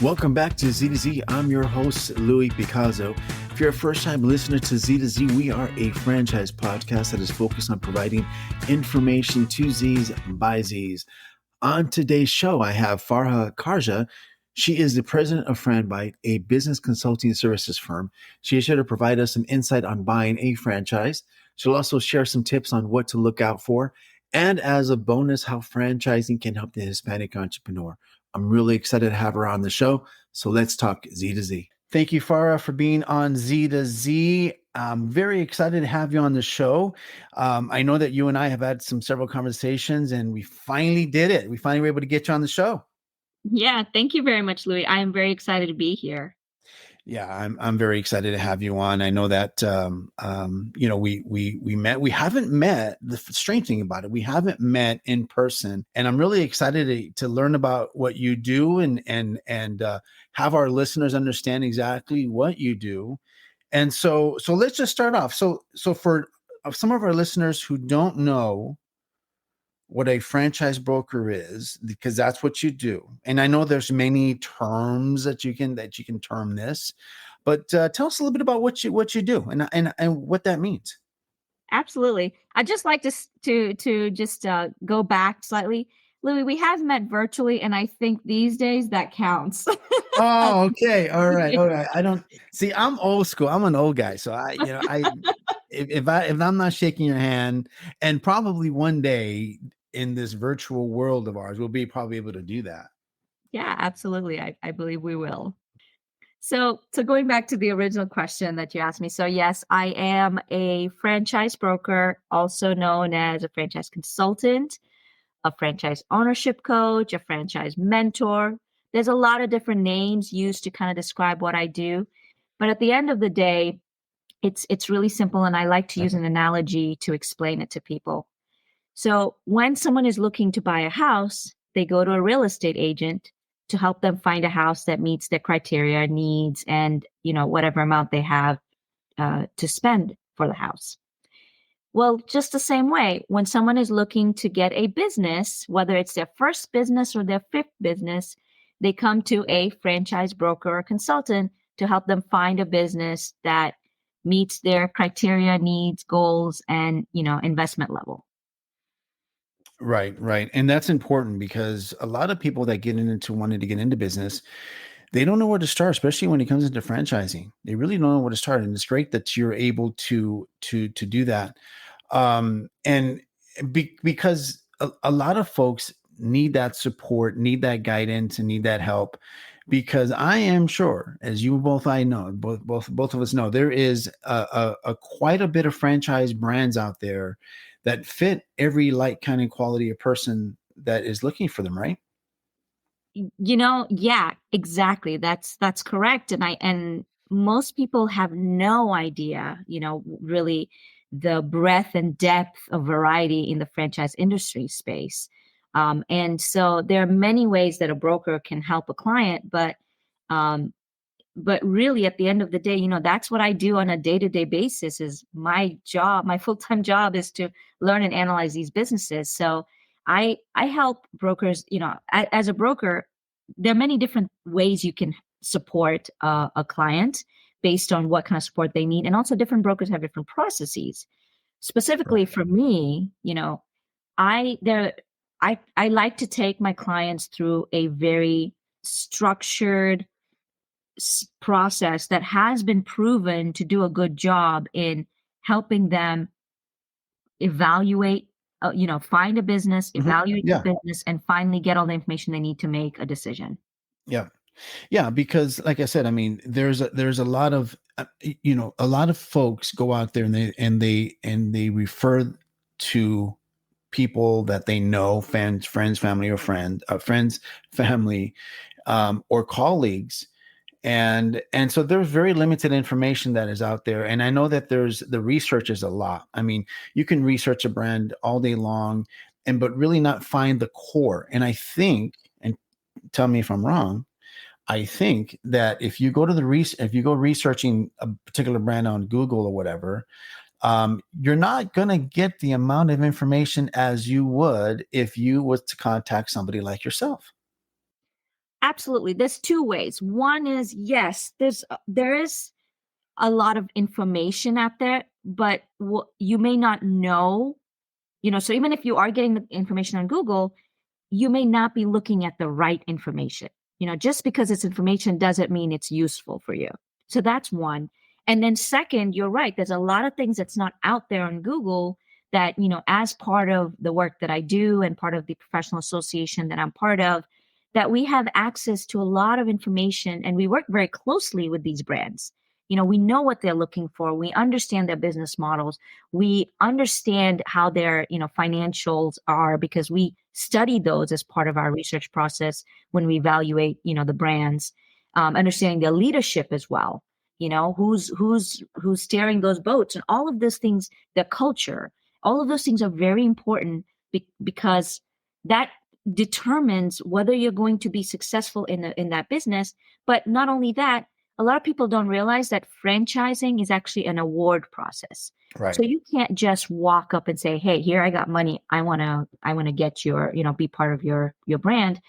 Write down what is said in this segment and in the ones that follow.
Welcome back to Z to Z. I'm your host, Louis Picasso. If you're a first-time listener to Z to Z, we are a franchise podcast that is focused on providing information to Z's by Z's. On today's show, I have Farha Khaja. She is the president of FranBite, a business consulting services firm. She is here to provide us some insight on buying a franchise. She'll also share some tips on what to look out for, and as a bonus, how franchising can help the Hispanic entrepreneur. I'm really excited to have her on the show. So let's talk Z to Z. Thank you, Farha, for being on Z to Z. I'm very excited to have you on the show. I know that you and I have had several conversations, and we finally did it. We finally were able to get you on the show. Yeah, thank you very much, Louis. I am very excited to be here. Yeah, I'm very excited to have you on. I know that we met. We haven't met. The strange thing about it, we haven't met in person, and I'm really excited to learn about what you do and have our listeners understand exactly what you do. And so let's just start off. So for some of our listeners who don't know what a franchise broker is, because that's what you do. And I know there's many terms that you can term this, but tell us a little bit about what you do and what that means. Absolutely. I'd just like to just go back slightly. Louis, we have met virtually, and I think these days that counts. Oh, okay. All right. I don't see. I'm old school. I'm an old guy, so if I'm not shaking your hand, and probably one day in this virtual world of ours, we'll be probably able to do that. Yeah, absolutely. I believe we will. So going back to the original question that you asked me. So yes, I am a franchise broker, also known as a franchise consultant, a franchise ownership coach, a franchise mentor. There's a lot of different names used to kind of describe what I do. But at the end of the day, it's really simple, and I like to use an analogy to explain it to people. So when someone is looking to buy a house, they go to a real estate agent to help them find a house that meets their criteria, needs, and whatever amount they have to spend for the house. Well, just the same way, when someone is looking to get a business, whether it's their first business or their fifth business, they come to a franchise broker or consultant to help them find a business that meets their criteria, needs, goals, and investment level. Right. And that's important because a lot of people that wanting to get into business, they don't know where to start, especially when it comes into franchising. They really don't know where to start. And it's great that you're able to do that. And because a lot of folks need that support, need that guidance, and need that help. Because I am sure, as you both I know, both of us know, there is a quite a bit of franchise brands out there that fit every like kind of quality of person that is looking for them, right? Yeah, exactly. That's correct. And most people have no idea, really the breadth and depth of variety in the franchise industry space. And so there are many ways that a broker can help a client, um, but really at the end of the day, that's what I do on a day-to-day basis. Is my job, my full-time job is to learn and analyze these businesses. So I help brokers. As a broker, there are many different ways you can support a client based on what kind of support they need, and also different brokers have different processes. Specifically Right. for me, I there I like to take my clients through a very structured process that has been proven to do a good job in helping them evaluate, find a business, evaluate the Yeah. business, and finally get all the information they need to make a decision. Yeah. Yeah, because like I said, I mean, there's a lot of a lot of folks go out there and they refer to people that they know, friends, family, or friends, family, or colleagues, and so there's very limited information that is out there. And I know that the research is a lot. I mean, you can research a brand all day long, but really not find the core. And I think, and tell me if I'm wrong, I think that if you go if you go researching a particular brand on Google or whatever, you're not going to get the amount of information as you would if you was to contact somebody like yourself. Absolutely. There's two ways. One is, yes, there is a lot of information out there, but you may not know, so even if you are getting the information on Google, you may not be looking at the right information. Just because it's information doesn't mean it's useful for you. So that's one. And then second, you're right. There's a lot of things that's not out there on Google that, as part of the work that I do and part of the professional association that I'm part of, that we have access to a lot of information and we work very closely with these brands. We know what they're looking for. We understand their business models. We understand how their, financials are because we study those as part of our research process when we evaluate, the brands, understanding their leadership as well. Who's steering those boats and all of those things, their culture, all of those things are very important because that determines whether you're going to be successful in that business. But not only that, a lot of people don't realize that franchising is actually an award process. Right. So you can't just walk up and say, "Hey, here I got money. I want to get your, be part of your brand."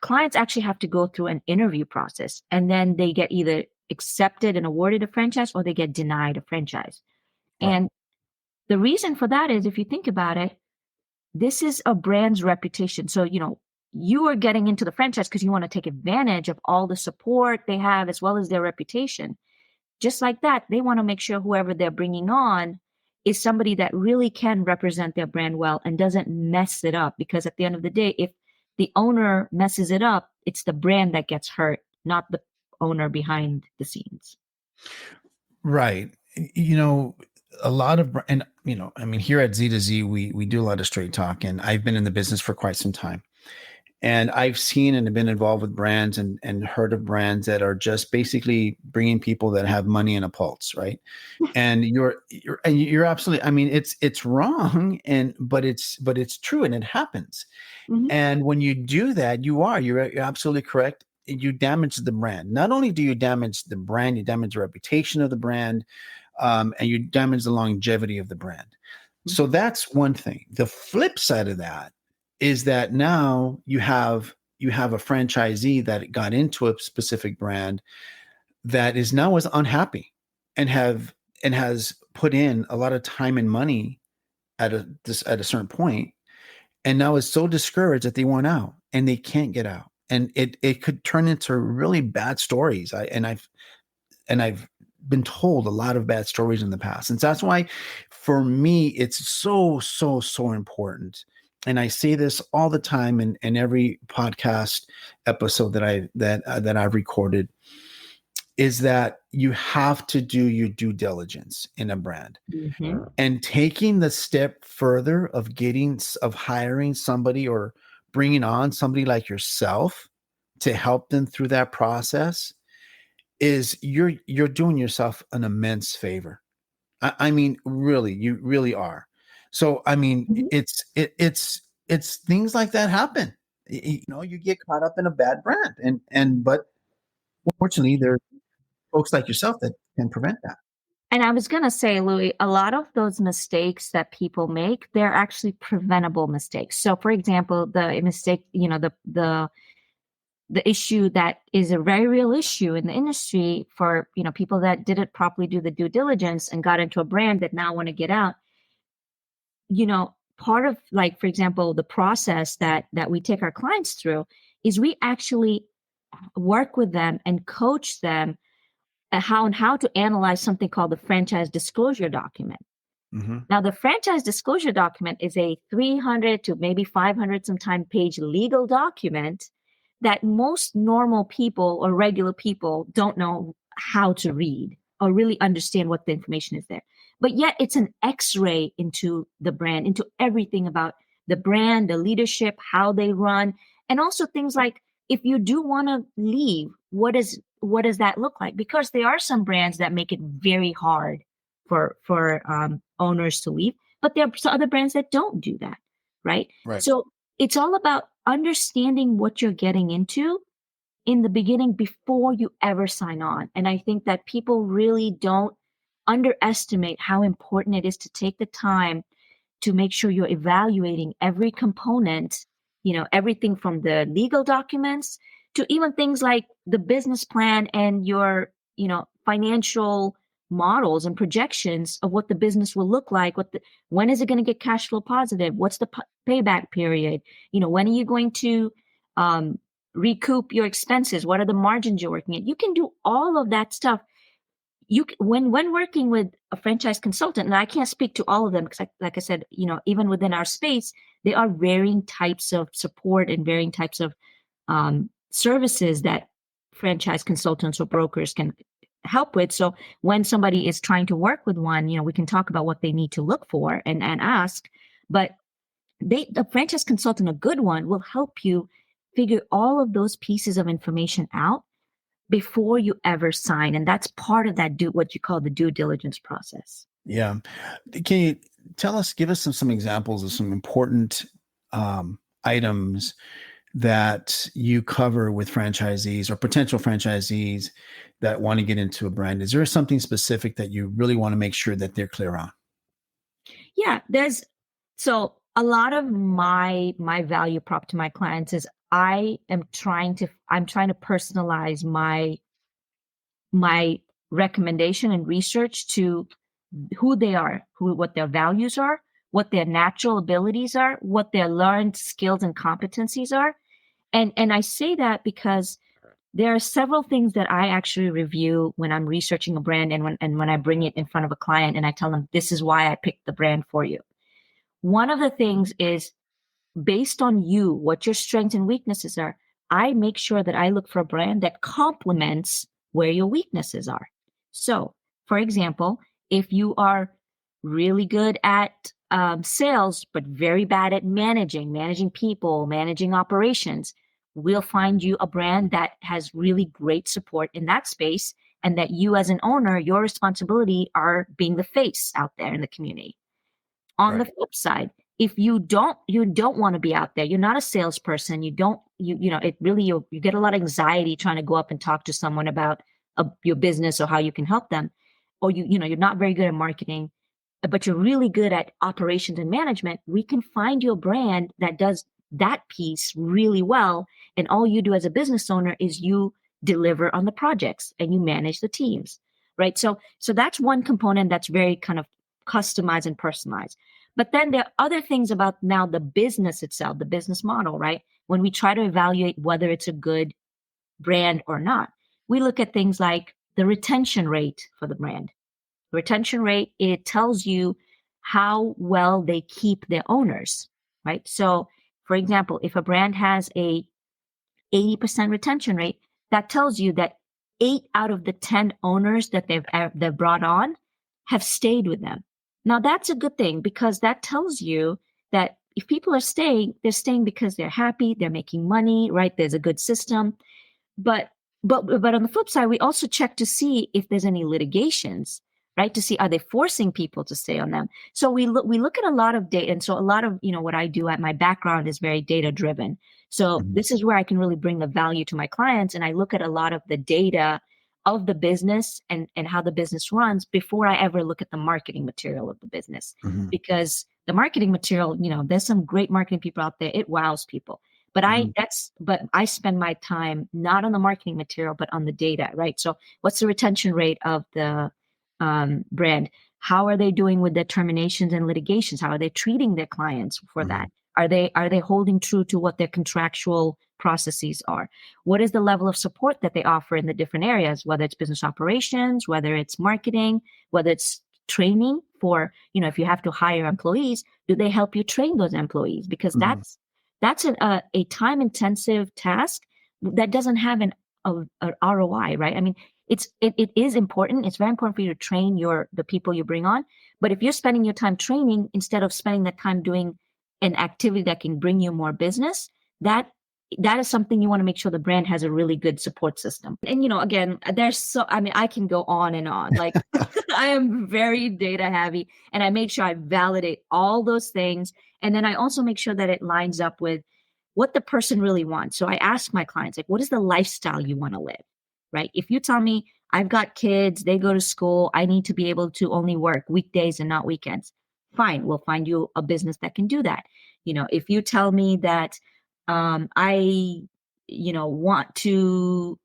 Clients actually have to go through an interview process, and then they get either accepted and awarded a franchise or they get denied a franchise. Right. And the reason for that is, if you think about it, this is a brand's reputation. So, you are getting into the franchise because you want to take advantage of all the support they have as well as their reputation. Just like that, they want to make sure whoever they're bringing on is somebody that really can represent their brand well and doesn't mess it up. Because at the end of the day, if the owner messes it up, it's the brand that gets hurt, not the owner behind the scenes. Right. A lot of, and here at Z to Z, we do a lot of straight talk, and I've been in the business for quite some time. And I've seen and been involved with brands and heard of brands that are just basically bringing people that have money and a pulse, right? And you're absolutely. I mean, it's wrong, but it's true, and it happens. Mm-hmm. And when you do that, you're absolutely correct. You damage the brand. Not only do you damage the brand, you damage the reputation of the brand, and you damage the longevity of the brand. Mm-hmm. So that's one thing. The flip side of that is that now you have a franchisee that got into a specific brand that is now is unhappy and has put in a lot of time and money at a certain point, and now is so discouraged that they want out and they can't get out, and it could turn into really bad stories. I've been told a lot of bad stories in the past, and that's why for me it's so important. And I say this all the time in every podcast episode that I've recorded, is that you have to do your due diligence in a brand. Mm-hmm. And taking the step further of hiring somebody or bringing on somebody like yourself to help them through that process is you're doing yourself an immense favor. I mean, really, you really are. So, I mean, Mm-hmm. it's things like that happen. You get caught up in a bad brand, but fortunately, there are folks like yourself that can prevent that. And I was going to say, Louis, a lot of those mistakes that people make, they're actually preventable mistakes. So, for example, the mistake, the issue that is a very real issue in the industry for, people that didn't properly do the due diligence and got into a brand that now want to get out. Part of, like, for example, the process that we take our clients through is we actually work with them and coach them how to analyze something called the franchise disclosure document. Mm-hmm. Now, the franchise disclosure document is a 300 to maybe 500 sometime page legal document that most normal people or regular people don't know how to read or really understand what the information is there. But yet it's an x-ray into the brand, into everything about the brand, the leadership, how they run, and also things like, if you do want to leave, what does that look like? Because there are some brands that make it very hard for owners to leave, but there are some other brands that don't do that, right? Right. So it's all about understanding what you're getting into in the beginning before you ever sign on. And I think that people really don't underestimate how important it is to take the time to make sure you're evaluating every component everything from the legal documents to even things like the business plan and your, financial models and projections of what the business will look like, when is it going to get cash flow positive? What's the payback period? When are you going to recoup your expenses? What are the margins you're working at? You can do all of that stuff. When working with a franchise consultant, and I can't speak to all of them because, like I said, even within our space, there are varying types of support and varying types of services that franchise consultants or brokers can help with. So when somebody is trying to work with one, we can talk about what they need to look for and ask. But the franchise consultant, a good one, will help you figure all of those pieces of information out before you ever sign. And that's part of that what you call the due diligence process. Yeah. Can you give us some examples of some important items that you cover with franchisees or potential franchisees that want to get into a brand? Is there something specific that you really want to make sure that they're clear on? Yeah, so a lot of my value prop to my clients is I'm trying to personalize my recommendation and research to who they are, what their values are, what their natural abilities are, what their learned skills and competencies are. And I say that because there are several things that I actually review when I'm researching a brand and when I bring it in front of a client and I tell them, this is why I picked the brand for you. One of the things is based on you, what your strengths and weaknesses are. I make sure that I look for a brand that complements where your weaknesses are. So, for example, if you are really good at sales, but very bad at managing people, managing operations, we'll find you a brand that has really great support in that space, and that you as an owner, your responsibility are being the face out there in the community. On the flip side, if you don't want to be out there, you're not a salesperson, you get a lot of anxiety trying to go up and talk to someone about your business or how you can help them, or you're not very good at marketing, but you're really good at operations and management, we can find you a brand that does that piece really well. And all you do as a business owner is you deliver on the projects and you manage the teams, right? So that's one component that's very kind of customized and personalized. But then there are other things about now the business itself, the business model, right? When we try to evaluate whether it's a good brand or not, we look at things like the retention rate for the brand. Retention rate, it tells you how well they keep their owners, right? So, for example, if a brand has a 80% retention rate, that tells you that 8 out of the 10 owners that they've brought on have stayed with them. Now, that's a good thing because that tells you that if people are staying, they're staying because they're happy, they're making money, right? There's a good system. But on the flip side, we also check to see if there's any litigations, right? To see, are they forcing people to stay on them? So we look at a lot of data. And so a lot of, what I do at my background is very data driven. So this is where I can really bring the value to my clients. And I look at a lot of the data of the business and how the business runs before I ever look at the marketing material of the business. Because the marketing material, there's some great marketing people out there. It wows people. But I spend my time not on the marketing material, but on the data, right? So what's the retention rate of the brand? How are they doing with their terminations and litigations? How are they treating their clients for that? Are they holding true to what their contractual processes are? What is the level of support that they offer in the different areas, whether it's business operations, whether it's marketing, whether it's training for, if you have to hire employees, do they help you train those employees? Because that's a time-intensive task that doesn't have an ROI, right? I mean, it is important. It's very important for you to train the people you bring on. But if you're spending your time training instead of spending that time doing an activity that can bring you more business, that is something you want to make sure the brand has a really good support system. And, again, I can go on and on. Like I am very data heavy and I make sure I validate all those things. And then I also make sure that it lines up with what the person really wants. So I ask my clients, like, what is the lifestyle you want to live, right? If you tell me I've got kids, they go to school, I need to be able to only work weekdays and not weekends. Fine, we'll find you a business that can do that. If you tell me that I, want to,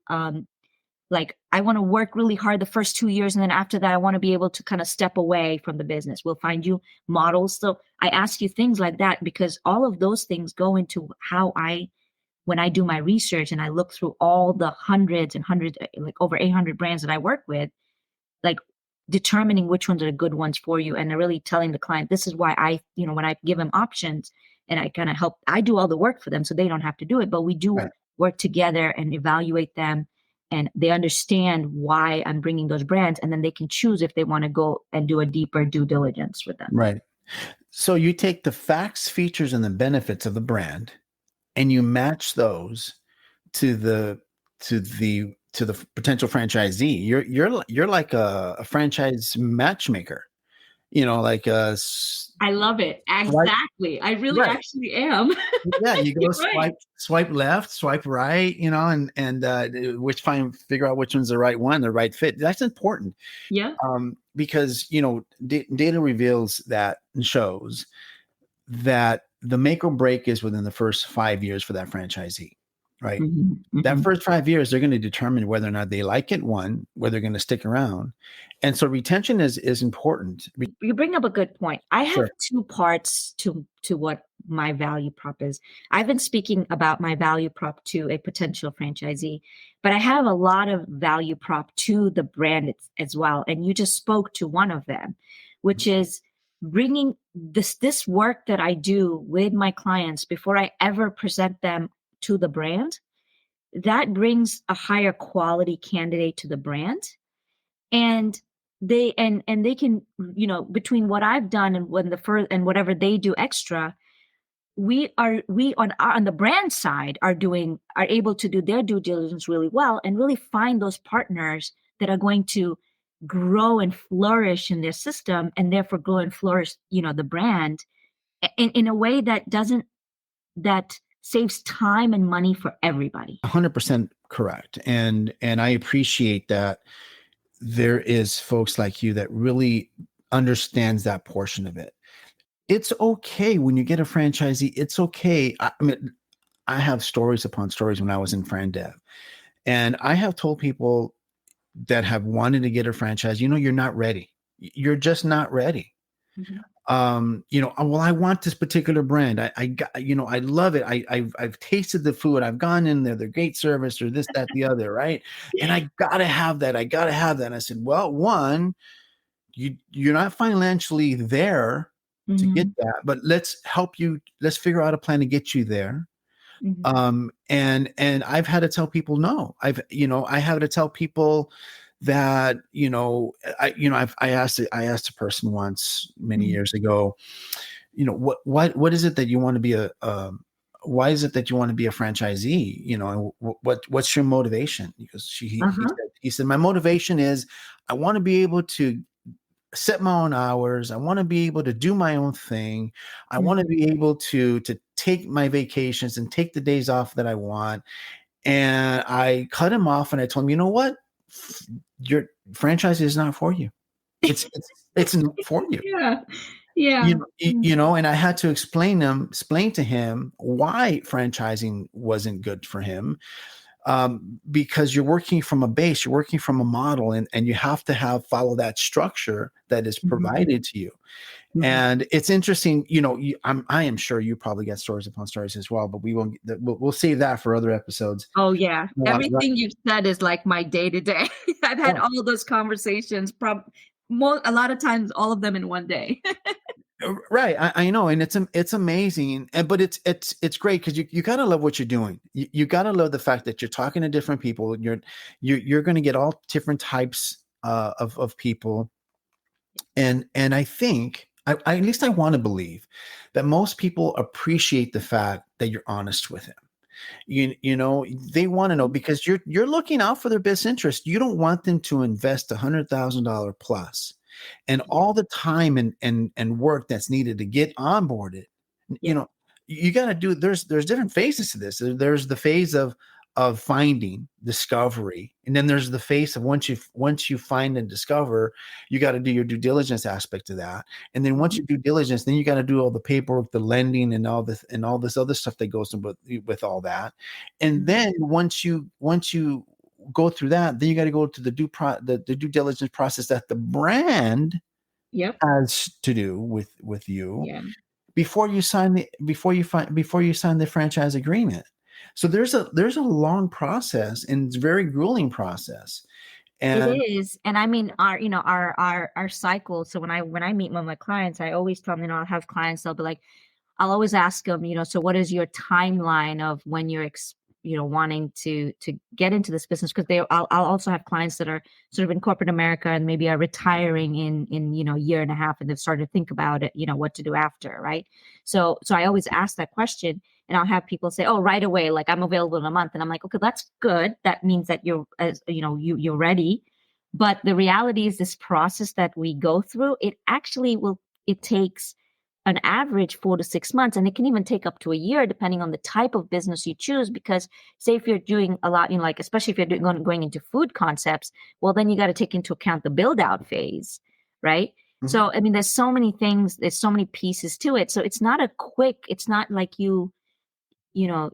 I want to work really hard the first 2 years. And then after that, I want to be able to kind of step away from the business. We'll find you models. So I ask you things like that because all of those things go into how when I do my research and I look through all the hundreds and hundreds, like over 800 brands that I work with, like determining which ones are the good ones for you and really telling the client, this is why when I give them options and I kind of help, I do all the work for them so they don't have to do it, but we do Right. work together and evaluate them and they understand why I'm bringing those brands and then they can choose if they want to go and do a deeper due diligence with them. Right. So you take the facts, features, and the benefits of the brand, and you match those to the potential franchisee. You're like a franchise matchmaker. Like I love it. swipe Exactly. I really right. actually am. Yeah, you go Right. swipe left, swipe right, and figure out which one's the right one, the right fit. That's important. Yeah. Because data reveals that and shows that the make or break is within the first 5 years for that franchisee, right? Mm-hmm. That Mm-hmm. first 5 years, they're going to determine whether or not they like it, one, whether they're going to stick around. And so retention is important. You bring up a good point. I have Sure. two parts to what my value prop is. I've been speaking about my value prop to a potential franchisee, but I have a lot of value prop to the brand as well. And you just spoke to one of them, which is bringing this work that I do with my clients before I ever present them to the brand. That brings a higher quality candidate to the brand. And they can, between what I've done and when and whatever they do extra, we on the brand side are able to do their due diligence really well and really find those partners that are going to grow and flourish in their system and therefore grow and flourish, the brand in a way that saves time and money for everybody. 100% correct. And I appreciate that there is folks like you that really understands that portion of it. It's okay when you get a franchisee. It's okay. I mean, I have stories upon stories when I was in FranDev, and I have told people that have wanted to get a franchise, you're not ready. You're just not ready. Mm-hmm. Well, I want this particular brand. I got, I love it. I've tasted the food. I've gone in there. They're great service or this, that, the other. Right. And I gotta have that. I gotta have that. And I said, well, one, you're not financially there to get that, but let's help you. Let's figure out a plan to get you there. Mm-hmm. And I've had to tell people no. I had to tell people that, I asked a person once many Mm-hmm. years ago, what is it that you want to be why is it that you want to be a franchisee? And what's your motivation? Because he said, my motivation is I want to be able to set my own hours. I want to be able to do my own thing. I want to be able to take my vacations and take the days off that I want. And I cut him off and I told him, you know what? Your franchise is not for you. It's not for you. Yeah. Yeah. And I had to explain to him why franchising wasn't good for him. Because you're working from a base, you're working from a model, and you have to follow that structure that is provided to you. Mm-hmm. And it's interesting, I am sure you probably get stories upon stories as well, but we'll save that for other episodes. Oh yeah. Everything you've said is like my day to day. I've had all of those conversations, a lot of times, all of them in one day. Right. I know. And it's amazing. But it's great because you gotta love what you're doing. You gotta love the fact that you're talking to different people. You're going to get all different types of people. And I think at least I want to believe that most people appreciate the fact that you're honest with them. They want to know because you're looking out for their best interest. You don't want them to invest $100,000 plus and all the time and work that's needed to get onboarded. You got to do, there's different phases to this. There's the phase of of finding, discovery, and then there's the phase of once you find and discover, you got to do your due diligence aspect of that, and then once Mhm. you due diligence, then you got to do all the paperwork, the lending, and all this other stuff that goes with all that, and Mhm. then once you go through that, then you got to go to the due diligence process that the brand Yep. has to do with you Yeah. before you sign the franchise agreement. So there's a long process, and it's a very grueling process. It And is. And I mean our cycle. So when I meet with my clients, I always tell them, I'll have clients, they'll be like, I'll always ask them, so what is your timeline of when you're, wanting to get into this business? Because I'll also have clients that are sort of in corporate America and maybe are retiring in a year and a half, and they've started to think about it, what to do after, right? So I always ask that question, and I'll have people say, "Oh, right away, like I'm available in a month," and I'm like, "Okay, that's good. That means that you're, as you're ready." But the reality is, this process that we go through, it actually will. It takes an average 4 to 6 months, and it can even take up to a year depending on the type of business you choose. Because say if you're doing a lot, like especially if you're going into food concepts, well, then you got to take into account the build out phase, right? Mhm, So I mean, there's so many things, there's so many pieces to it. So it's not like you know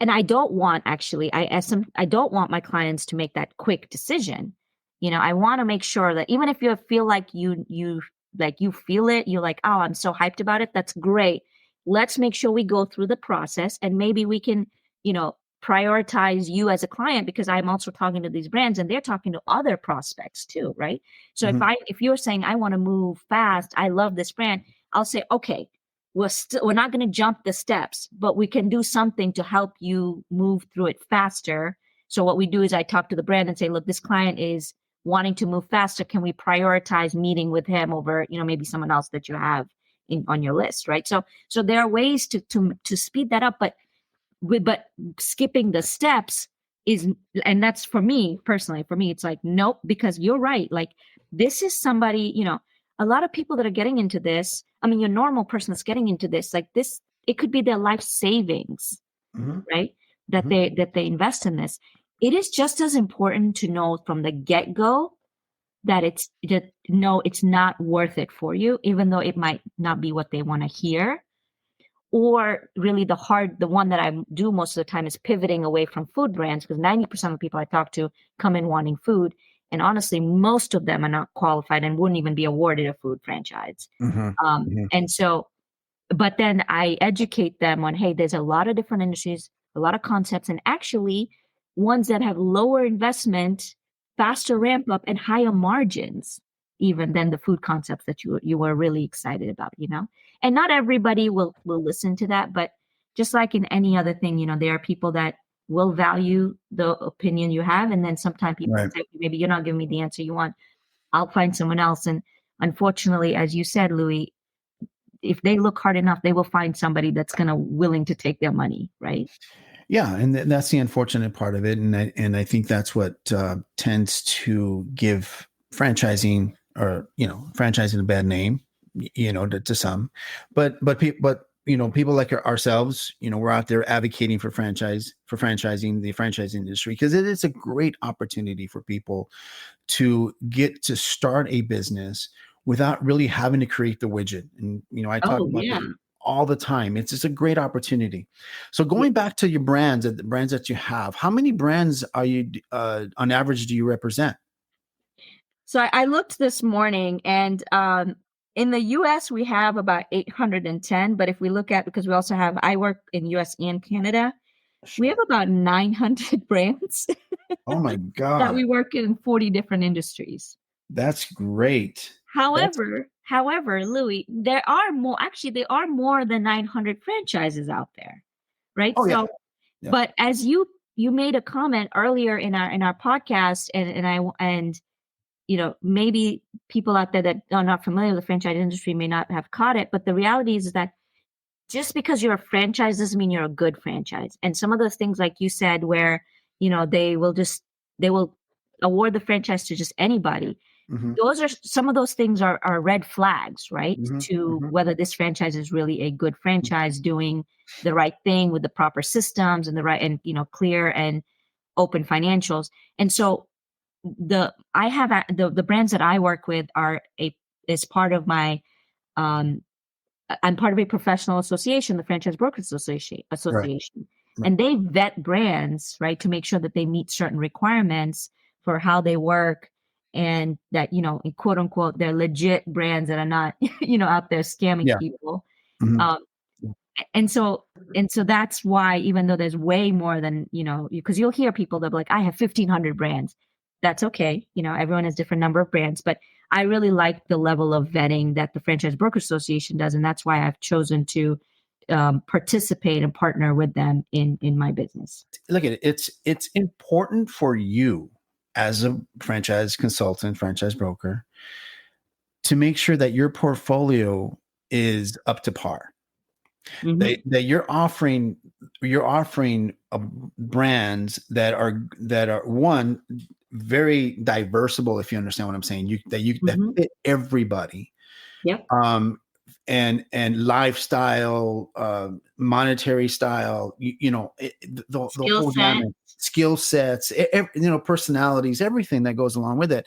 and I don't want, actually, I don't want my clients to make that quick decision. I want to make sure that even if you feel like you feel it, you're like, "Oh, I'm so hyped about it." That's great. Let's make sure we go through the process, and maybe we can, you know, prioritize you as a client, because I'm also talking to these brands and they're talking to other prospects too, right? So mhm, if you're saying, "I want to move fast, I love this brand," I'll say, "Okay, we're not going to jump the steps, but we can do something to help you move through it faster." So what we do is I talk to the brand and say, "Look, this client is wanting to move faster. Can we prioritize meeting with him over, maybe someone else that you have on your list?" Right? So there are ways to speed that up, but skipping the steps is, and that's, for me personally, it's like, nope, because you're right. Like, this is somebody, a lot of people that are getting into this, I mean, your normal person that's getting into this, like this, it could be their life savings, mhm, right? that mhm, they invest in this. It is just as important to know from the get-go that no, it's not worth it for you, even though it might not be what they want to hear. Or really, the one that I do most of the time is pivoting away from food brands, because 90% of the people I talk to come in wanting food. And honestly, most of them are not qualified and wouldn't even be awarded a food franchise. mhm, mhm, And so, but then I educate them on, hey, there's a lot of different industries, a lot of concepts, and actually ones that have lower investment, faster ramp up, and higher margins even than the food concepts that you were really excited about. And not everybody will listen to that, but just like in any other thing, there are people that will value the opinion you have, and then sometimes people right. say, maybe you're not giving me the answer you want. I'll find someone else. And unfortunately, as you said, Louis, if they look hard enough, they will find somebody that's gonna willing to take their money, right? Yeah, and that's the unfortunate part of it, and I think that's what tends to give franchising, or franchising, a bad name, to some, but people like ourselves, we're out there advocating for franchising, the franchise industry, because it is a great opportunity for people to get to start a business without really having to create the widget. And I talk Oh, about yeah. this all the time. It's just a great opportunity. So Yeah. going back to your brands, the brands that you have, how many brands are you on average do you represent? So I looked this morning, and in the US we have about 810, but if we look at, because I work in US and Canada, we have Sure. about 900 brands Oh my that God. we work in 40 different industries. That's great. That's However, Louis, there are more than 900 franchises out there, right? oh yeah. So, Yeah. but as you made a comment earlier in our podcast, and maybe people out there that are not familiar with the franchise industry may not have caught it, but the reality is that just because you're a franchise doesn't mean you're a good franchise. And some of those things, like you said, where they will award the franchise to just anybody. Those are some of those things are red flags, right? To Mm-hmm. whether this franchise is really a good franchise doing the right thing with the proper systems and the right and clear and open financials. And so the brands that I work with are is part of my um I'm part of a professional association, the Franchise Brokers Right. Association, Right. and they vet brands, right, to make sure that they meet certain requirements for how they work, and that quote unquote, they're legit brands that are not out there scamming Yeah. people. Mm-hmm. Um, and so that's why, even though there's way more than because you'll hear people that be like, I have 1,500 brands. That's okay. Everyone has different number of brands, but I really like the level of vetting that the Franchise Broker Association does, and that's why I've chosen to participate and partner with them in my business. Look at it. It's important for you as a franchise consultant, franchise broker, to make sure that your portfolio is up to par. Mm-hmm. That you're offering brands that are one, very diversible, if you understand what I'm saying. That Mm-hmm. fit everybody. Yep. And lifestyle, monetary style, the Skill whole set. gamut, skill sets, personalities, everything that goes along with it.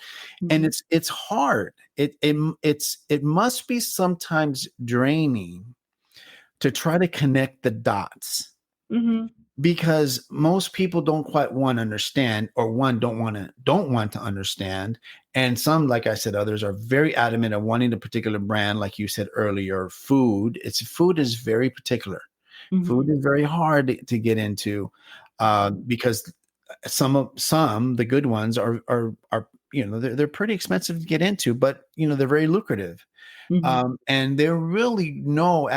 And Mm-hmm. it's hard. It must be sometimes draining to try to connect the dots, Mm-hmm. because most people don't quite want to understand, or don't want to understand. And some, like I said, others are very adamant of wanting a particular brand. Like you said earlier, food is very particular. Food Mm-hmm. is very hard to get into, because some the good ones are they're pretty expensive to get into, but they're very lucrative. Mm-hmm. And they really know,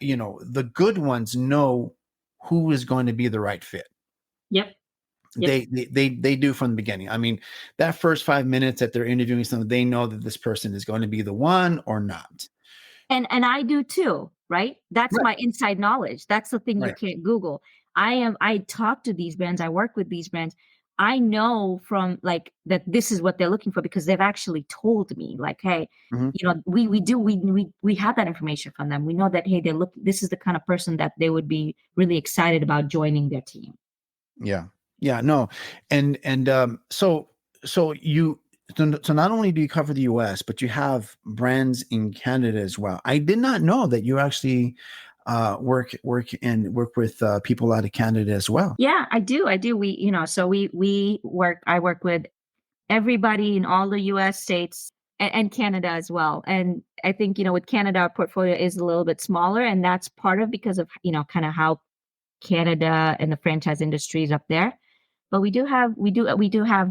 the good ones know who is going to be the right fit. Yep. Yep. They do from the beginning. I mean, that first 5 minutes that they're interviewing someone, they know that this person is going to be the one or not. And I do too, right? That's Right. my inside knowledge. That's the thing you Right. can't Google. I talk to these brands, I work with these brands. I know from like that this is what they're looking for because they've actually told me, like, hey, Mm-hmm. we have that information from them. We know that, hey, this is the kind of person that they would be really excited about joining their team. Yeah. Yeah. No. So not only do you cover the US, but you have brands in Canada as well. I did not know that you actually work with people out of Canada as well. Yeah, I do. I do. So I work with everybody in all the US states and Canada as well. And I think, with Canada, our portfolio is a little bit smaller, and that's part of because of, kind of how Canada and the franchise industry is up there. But we do have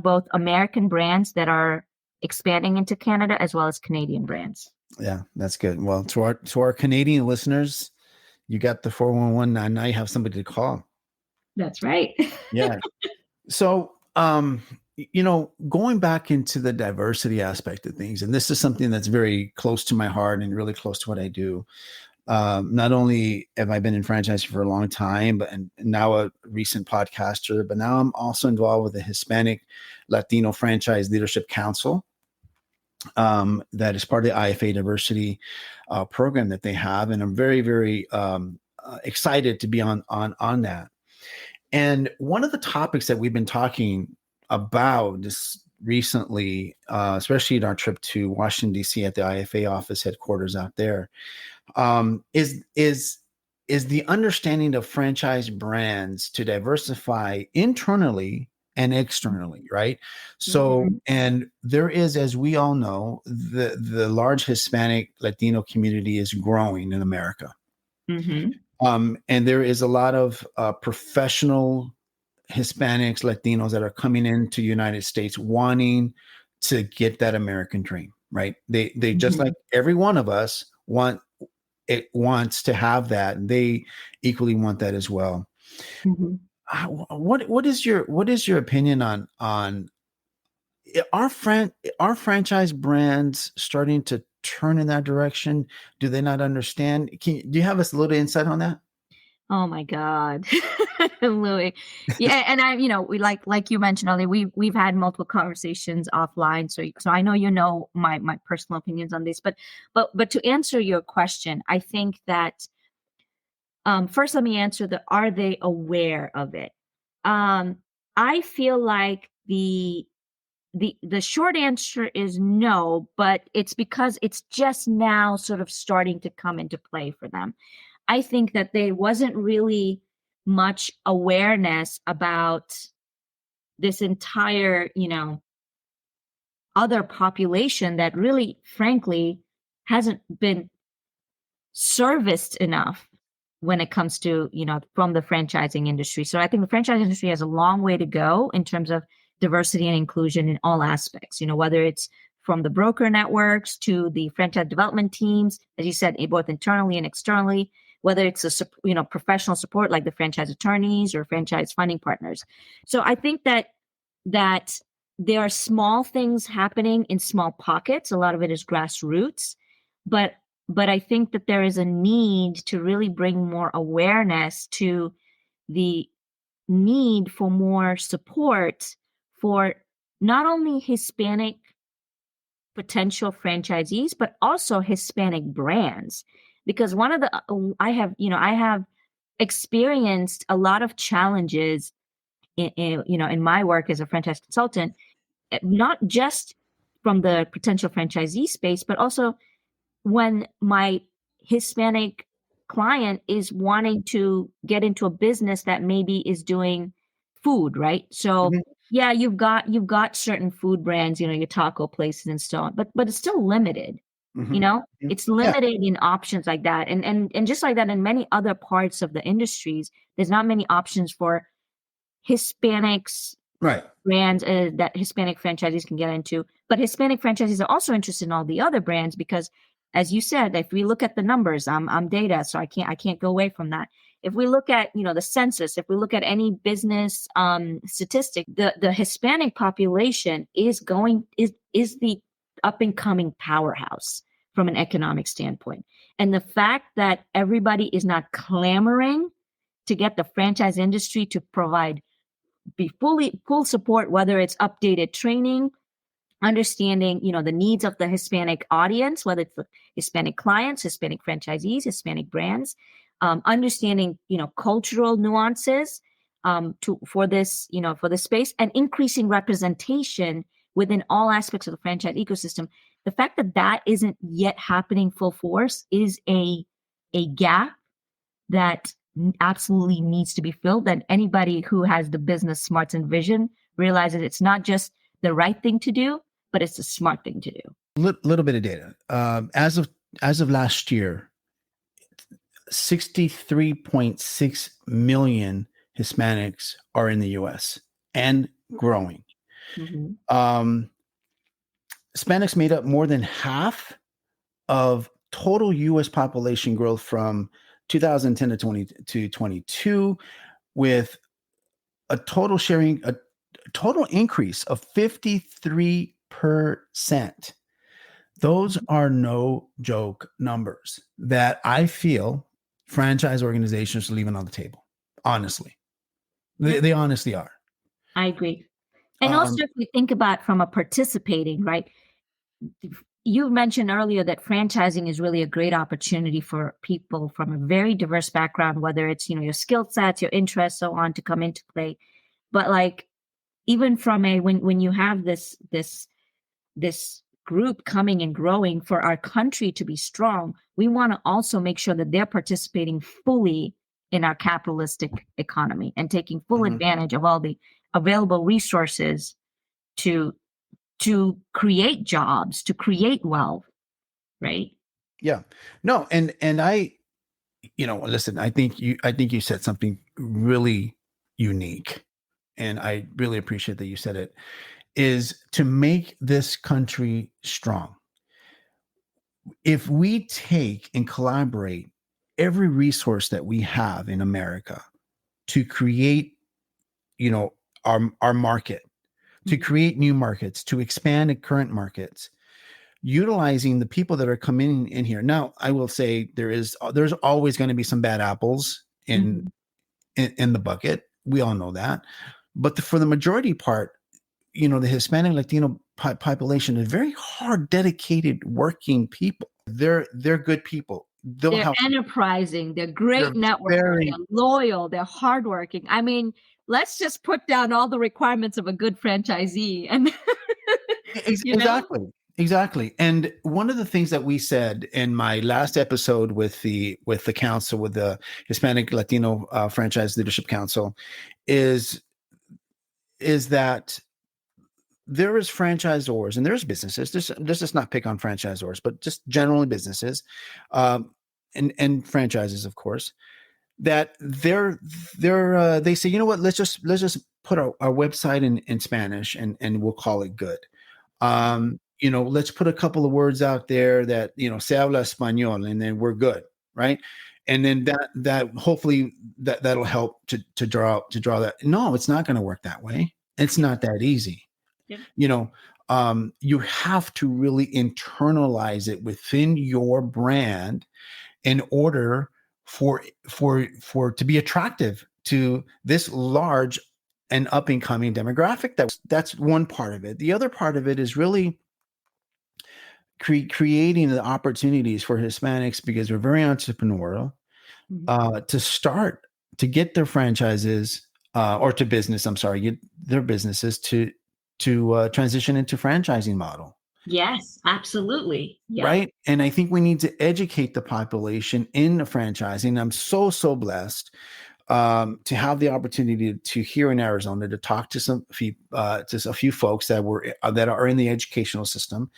both American brands that are expanding into Canada as well as Canadian brands. Yeah, that's good. Well, to our Canadian listeners, you got the 411. Now you have somebody to call. That's right. Yeah. So, going back into the diversity aspect of things, and this is something that's very close to my heart and really close to what I do. Not only have I been in franchising for a long time, and now a recent podcaster, but now I'm also involved with the Hispanic Latino Franchise Leadership Council. That is part of the IFA diversity program that they have, and I'm very, very excited to be on that. And one of the topics that we've been talking about this recently, especially in our trip to Washington D.C. at the IFA office headquarters out there, is the understanding of franchise brands to diversify internally and externally, right? So, Mm-hmm. and there is, as we all know, the large Hispanic Latino community is growing in America. Mm-hmm. And there is a lot of professional Hispanics, Latinos that are coming into the United States wanting to get that American dream, right? They just like every one of us wants to have that. They equally want that as well. Mm-hmm. What is your opinion on our franchise brands starting to turn in that direction? Do they not understand? Do you have us a little insight on that? Oh my God, Louis. Yeah, and we like you mentioned earlier, we've had multiple conversations offline, so I know my personal opinions on this, but to answer your question, I think that first let me answer are they aware of it? I feel like the short answer is no, but it's because it's just now sort of starting to come into play for them. I think that there wasn't really much awareness about this entire, other population that really, frankly, hasn't been serviced enough when it comes to, from the franchising industry. So I think the franchise industry has a long way to go in terms of diversity and inclusion in all aspects, whether it's from the broker networks to the franchise development teams, as you said, both internally and externally, whether it's professional support like the franchise attorneys or franchise funding partners. So I think that there are small things happening in small pockets. A lot of it is grassroots, but I think that there is a need to really bring more awareness to the need for more support for not only Hispanic potential franchisees, but also Hispanic brands. Because one of the, I have experienced a lot of challenges in my work as a franchise consultant, not just from the potential franchisee space, but also when my Hispanic client is wanting to get into a business that maybe is doing food, right? So Mhm, yeah, you've got certain food brands, your taco places and so on, but it's still limited. mhm, mhm. It's Yeah, limited in options like that. And just like that in many other parts of the industries, there's not many options for Hispanics right. brands that Hispanic franchisees can get into. But Hispanic franchisees are also interested in all the other brands because, as you said, if we look at the numbers, I'm data, so I can't go away from that. If we look at the census, if we look at any business statistic, the Hispanic population is the up and coming powerhouse from an economic standpoint. And the fact that everybody is not clamoring to get the franchise industry to provide be full support, whether it's updated training, understanding, the needs of the Hispanic audience, whether it's the Hispanic clients, Hispanic franchisees, Hispanic brands, understanding, cultural nuances for this space, and increasing representation within all aspects of the franchise ecosystem. The fact that isn't yet happening full force is a gap that absolutely needs to be filled. That anybody who has the business smarts and vision realizes it's not just the right thing to do, but it's the smart thing to do. Little bit of data. As of last year, 63.6 million Hispanics are in the U.S. and growing. Mm-hmm. Um, Hispanics made up more than half of total U.S. population growth from 2010 to 22, with a total increase of 53%. Those are no joke numbers that I feel franchise organizations are leaving on the table. Honestly, Yep, they honestly are. I agree. And also, Um, if we think about from a participating, right? You mentioned earlier that franchising is really a great opportunity for people from a very diverse background, whether it's, your skill sets, your interests, so on, to come into play. But like, even from when you have this group coming and growing, for our country to be strong, we want to also make sure that they're participating fully in our capitalistic economy and taking full mhm. advantage of all the available resources to create jobs, to create wealth, right? Yeah, no, and listen, I think you said something really unique, and I really appreciate that you said it. Is to make this country strong. If we take and collaborate every resource that we have in America to create, you know, our market, to Mhm. create new markets, to expand the current markets, utilizing the people that are coming in here. Now, I will say there's always going to be some bad apples in in the bucket. We all know that. But for the majority part, the Hispanic Latino population is very hard, dedicated, working people. They're good people. They'll They're help. enterprising. They're They're great networkers. very They're loyal. They're hardworking. I mean, let's just put down all the requirements of a good franchisee, and you know. exactly. And one of the things that we said in my last episode with the council, with the Hispanic Latino Franchise Leadership Council, is that there is franchisors and there's businesses. This does not pick on franchisors, but just generally businesses, and franchises, of course, that they say, you know what, let's just put our website in Spanish and we'll call it good. Let's put a couple of words out there that, se habla español, and then we're good, right? And then that hopefully that'll help to draw that. No, it's not going to work that way. It's not that easy. Yeah. You have to really internalize it within your brand in order for to be attractive to this large and up and coming demographic. That's one part of it. The other part of it is really creating the opportunities for Hispanics, because we're very entrepreneurial, to get their franchises or to business. I'm sorry, get their businesses to transition into franchising model. Yes, absolutely. Yeah. Right. And I think we need to educate the population in the franchising. I'm so blessed to have the opportunity to here in Arizona to talk to a few folks that are in the educational system,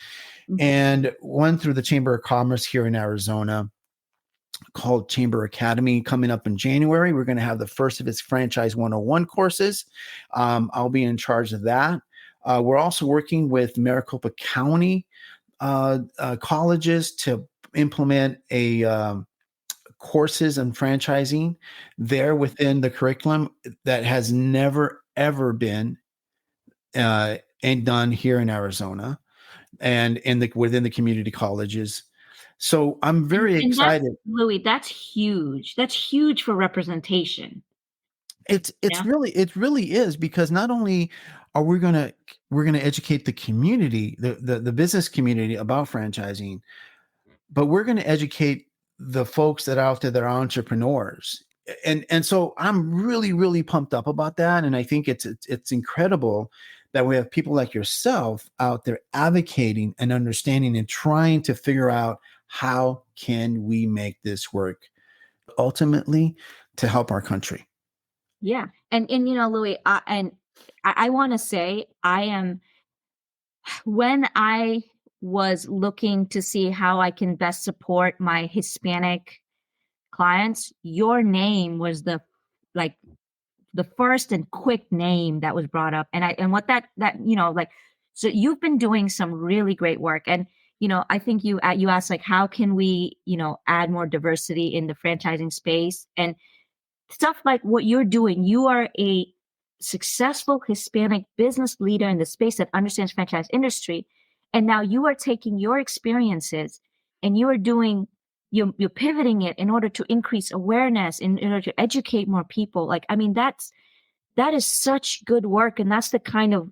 and one through the Chamber of Commerce here in Arizona called Chamber Academy, coming up in January. We're going to have the first of its Franchise 101 courses. I'll be in charge of that. We're also working with Maricopa County colleges to implement courses on franchising there within the curriculum that has never ever been and done here in Arizona and within the community colleges. So I'm very excited. Louis, that's huge. That's huge for representation. It really is, because not only are we're gonna educate the community, the business community about franchising, but we're going to educate the folks that are out there that are entrepreneurs. And so I'm really pumped up about that. And I think it's incredible that we have people like yourself out there advocating and understanding and trying to figure out how can we make this work ultimately to help our country. Yeah. And Louis, I want to say when I was looking to see how I can best support my Hispanic clients, your name was the first and quick name that was brought up. And what that so you've been doing some really great work. And, I think you asked, like, how can we, add more diversity in the franchising space and stuff like what you're doing. You are a successful Hispanic business leader in the space that understands franchise industry. And now you are taking your experiences and you're pivoting it in order to increase awareness, in order to educate more people. Like, I mean, that is such good work. And that's the kind of,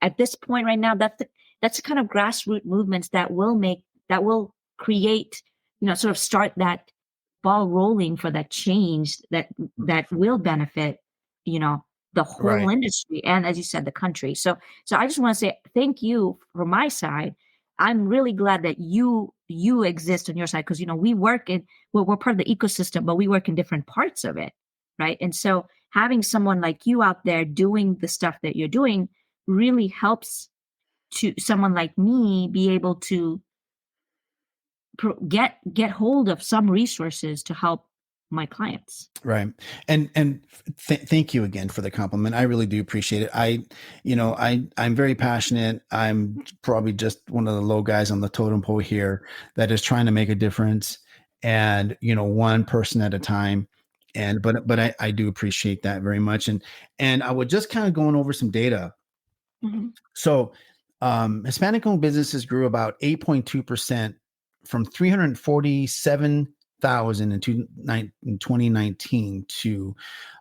at this point right now, that's the kind of grassroots movements that will create, sort of start that ball rolling for that change that will benefit, the whole industry. And as you said, the country. So I just want to say thank you from my side. I'm really glad that you exist on your side, because, we're part of the ecosystem, but we work in different parts of it. Right. And so having someone like you out there doing the stuff that you're doing really helps to someone like me be able to get hold of some resources to help my clients. Right. And thank you again for the compliment. I really do appreciate it. I'm very passionate. I'm probably just one of the low guys on the totem pole here that is trying to make a difference, and, one person at a time. But I do appreciate that very much. And I was just kind of going over some data. Mm-hmm. So Hispanic owned businesses grew about 8.2% from 347,000 300,000 in 2019 to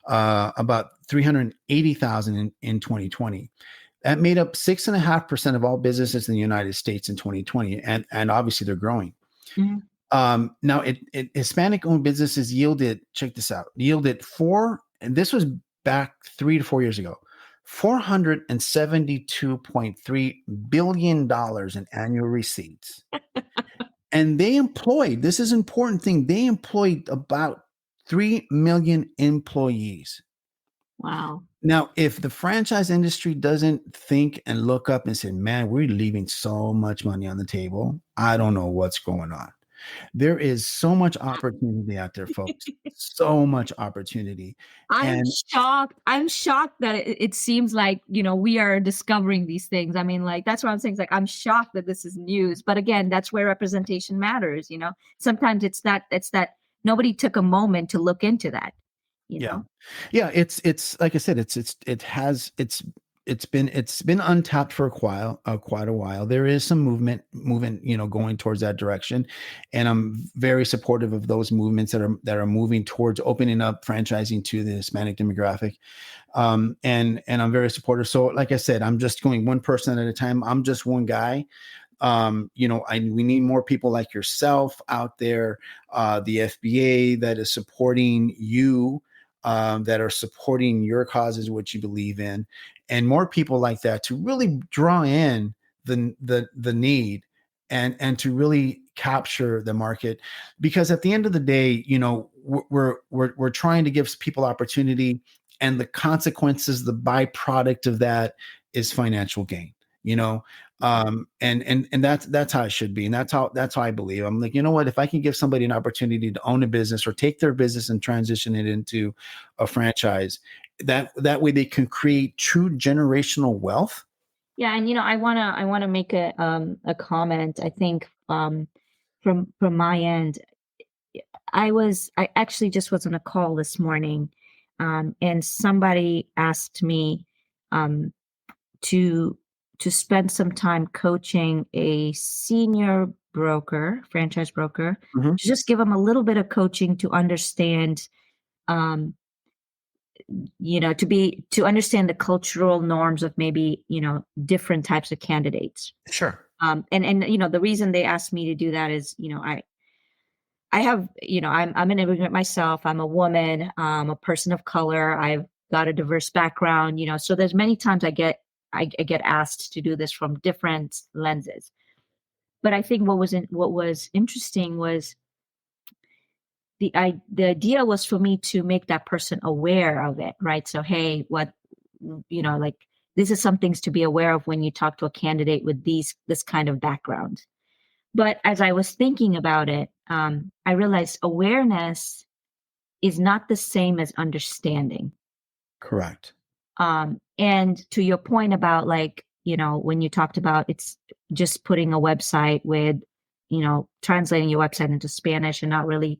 about 380,000 in 2020. That made up 6.5% of all businesses in the United States in 2020, and obviously they're growing. Mhm. Now, Hispanic-owned businesses yielded, check this out, yielded and this was back 3 to 4 years ago, $472.3 billion in annual receipts. And they employed, this is an important thing, they employed about 3 million employees. Wow. Now, if the franchise industry doesn't think and look up and say, man, we're leaving so much money on the table, I don't know what's going on. There is so much opportunity out there, folks. So much opportunity. I'm And shocked. I'm shocked that it seems like, we are discovering these things. I mean, like, that's what I'm saying. It's like, I'm shocked that this is news. But again, that's where representation matters. Sometimes it's that nobody took a moment to look into that, you yeah. know? Yeah, it's like I said, it's been untapped for quite a while. There is some movement, going towards that direction, and I'm very supportive of those movements that are moving towards opening up franchising to the Hispanic demographic. And I'm very supportive. So, like I said, I'm just going one person at a time. I'm just one guy. We need more people like yourself out there, the FBA that is supporting you, that are supporting your causes, what you believe in, and more people like that to really draw in the need and to really capture the market. Because at the end of the day, we're trying to give people opportunity, and the consequences, the byproduct of that is financial gain. And that's how it should be, and that's how I believe. I'm like, you know what, if I can give somebody an opportunity to own a business or take their business and transition it into a franchise, that way they can create true generational wealth. Yeah, and I wanna make a comment. I think from my end, I actually just was on a call this morning, and somebody asked me um, to spend some time coaching a senior franchise broker, Mhm. to just give them a little bit of coaching to understand, um, to understand the cultural norms of maybe different types of candidates. Sure. And the reason they asked me to do that is, I have, I'm an immigrant myself. I'm a woman, a person of color. I've got a diverse background, so there's many times I get asked to do this from different lenses. But I think what was interesting was the idea was for me to make that person aware of it, right? So, hey, like, this is some things to be aware of when you talk to a candidate with this kind of background. But as I was thinking about it, I realized awareness is not the same as understanding. Correct. And to your point about, like, when you talked about it's just putting a website with, translating your website into Spanish and not really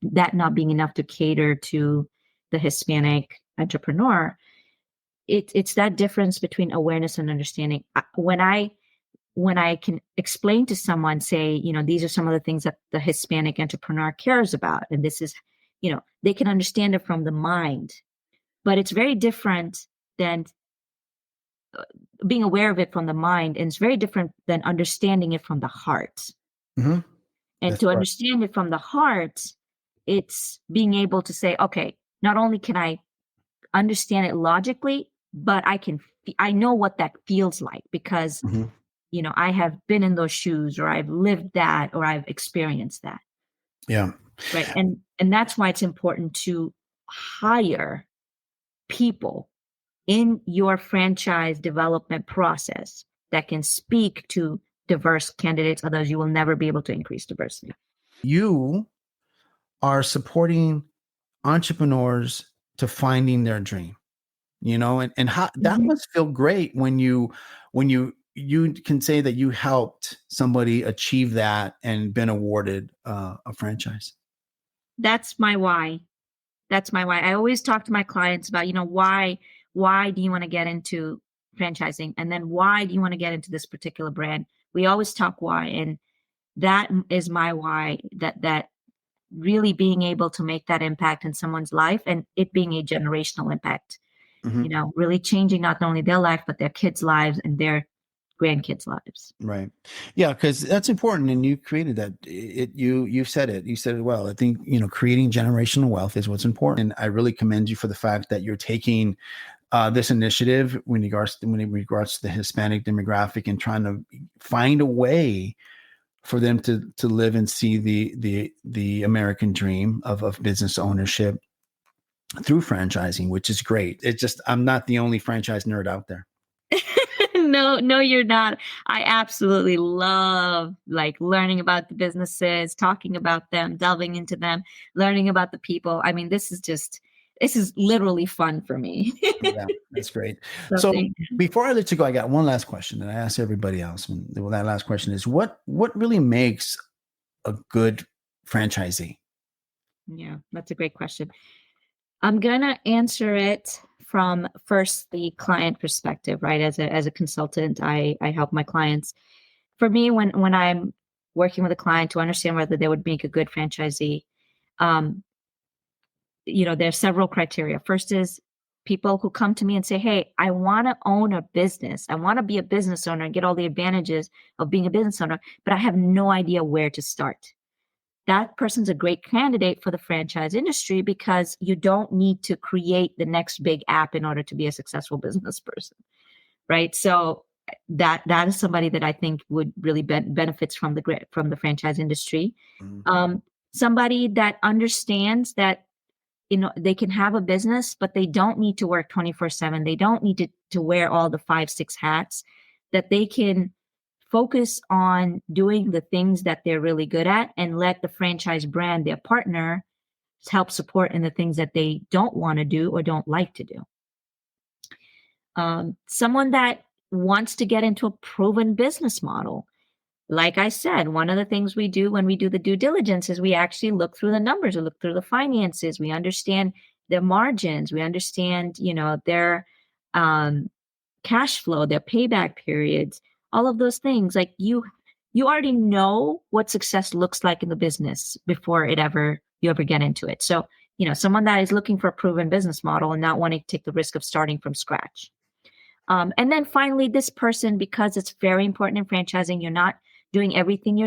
that not being enough to cater to the Hispanic entrepreneur. It's that difference between awareness and understanding. When I can explain to someone, say, these are some of the things that the Hispanic entrepreneur cares about, and this is, they can understand it from the mind, but it's very different than being aware of it from the mind, and it's very different than understanding it from the heart. Hmm. And That's to right. understand it from the heart, it's being able to say, okay, not only can I understand it logically, but I know what that feels like, because Hmm. I have been in those shoes, or I've lived that, or I've experienced that. Yeah. Right. And that's why it's important to hire people in your franchise development process that can speak to diverse candidates. Otherwise, you will never be able to increase diversity. You are supporting entrepreneurs to finding their dream. And how that Mhm. must feel great when you can say that you helped somebody achieve that and been awarded a franchise. That's my why. That's my why. I always talk to my clients about, why do you want to get into franchising? And then why do you want to get into this particular brand? We always talk why. And that is my why, that really being able to make that impact in someone's life and it being a generational impact, really changing not only their life, but their kids' lives and their grandkids' lives. Right. Yeah, because that's important. And you created that. You said it. You said it well. I think, creating generational wealth is what's important. And I really commend you for the fact that you're taking this initiative when it regards to the Hispanic demographic and trying to find a way for them to live and see the American dream of business ownership through franchising, which is great. It's just, I'm not the only franchise nerd out there. No, you're not. I absolutely love learning about the businesses, talking about them, delving into them, learning about the people. I mean, this is literally fun for me. Yeah, that's great. So before I let you go, I got one last question that I ask everybody else. And that last question is what really makes a good franchisee? Yeah, that's a great question. I'm going to answer it from first the client perspective, right? As a consultant, I help my clients. For me, when I'm working with a client to understand whether they would make a good franchisee, there's several criteria. First is people who come to me and say, hey, I want to own a business. I want to be a business owner and get all the advantages of being a business owner, but I have no idea where to start. That person's a great candidate for the franchise industry because you don't need to create the next big app in order to be a successful business person, right? So that is somebody that I think would really benefits from the franchise industry. Mm-hmm. Somebody that understands that they can have a business, but they don't need to work 24/7. They don't need to wear all the 5-6 hats. That they can focus on doing the things that they're really good at and let the franchise brand, their partner, help support in the things that they don't want to do or don't like to do. Someone that wants to get into a proven business model. Like I said, one of the things we do when we do the due diligence is we actually look through the numbers, we look through the finances, we understand their margins, we understand, their cash flow, their payback periods, all of those things. Like you already know what success looks like in the business before you ever get into it. So, someone that is looking for a proven business model and not wanting to take the risk of starting from scratch. And then finally, this person, because it's very important in franchising, you're not doing everything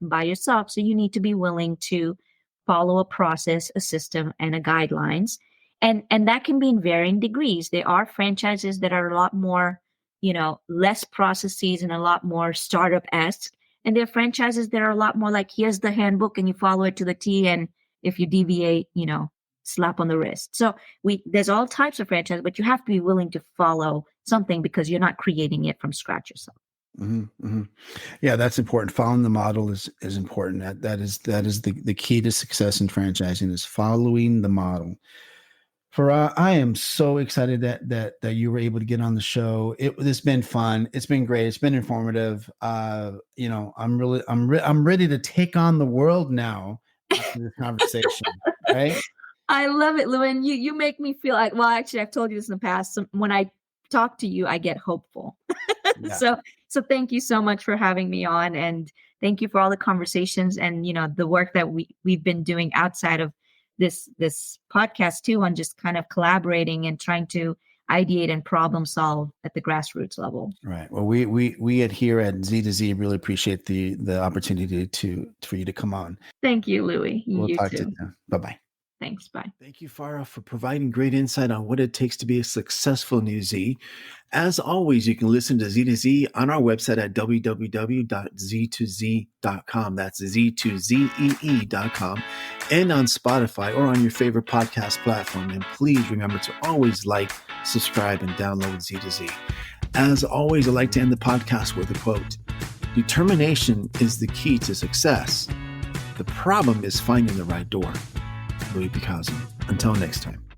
by yourself. So you need to be willing to follow a process, a system, and a guidelines. And that can be in varying degrees. There are franchises that are a lot more, less processes and a lot more startup-esque. And there are franchises that are a lot more like, here's the handbook and you follow it to the T. And if you deviate, slap on the wrist. So there's all types of franchises, but you have to be willing to follow something because you're not creating it from scratch yourself. Mm-hmm, mm-hmm. Yeah, that's important. Following the model is important. That is the key to success in franchising is following the model. Farha, I am so excited that you were able to get on the show. It's been fun. It's been great. It's been informative. I'm ready to take on the world now after this conversation. Right? I love it, Lou. And you make me feel like, well, actually, I've told you this in the past. So when I talk to you, I get hopeful. Yeah. So thank you so much for having me on, and thank you for all the conversations and the work that we've been doing outside of this podcast too, on just kind of collaborating and trying to ideate and problem solve at the grassroots level. Right. Well, we here at Z2Z really appreciate the opportunity for you to come on. Thank you, Louie. We'll talk too. to you. Bye-bye. Thanks. Bye. Thank you, Farha, for providing great insight on what it takes to be a successful new Z. As always, you can listen to Z2Z on our website at www.z2z.com. That's Z2ZEE.com, and on Spotify or on your favorite podcast platform. And please remember to always like, subscribe, and download Z2Z. As always, I like to end the podcast with a quote. Determination is the key to success. The problem is finding the right door. Louis Picasso. Until next time.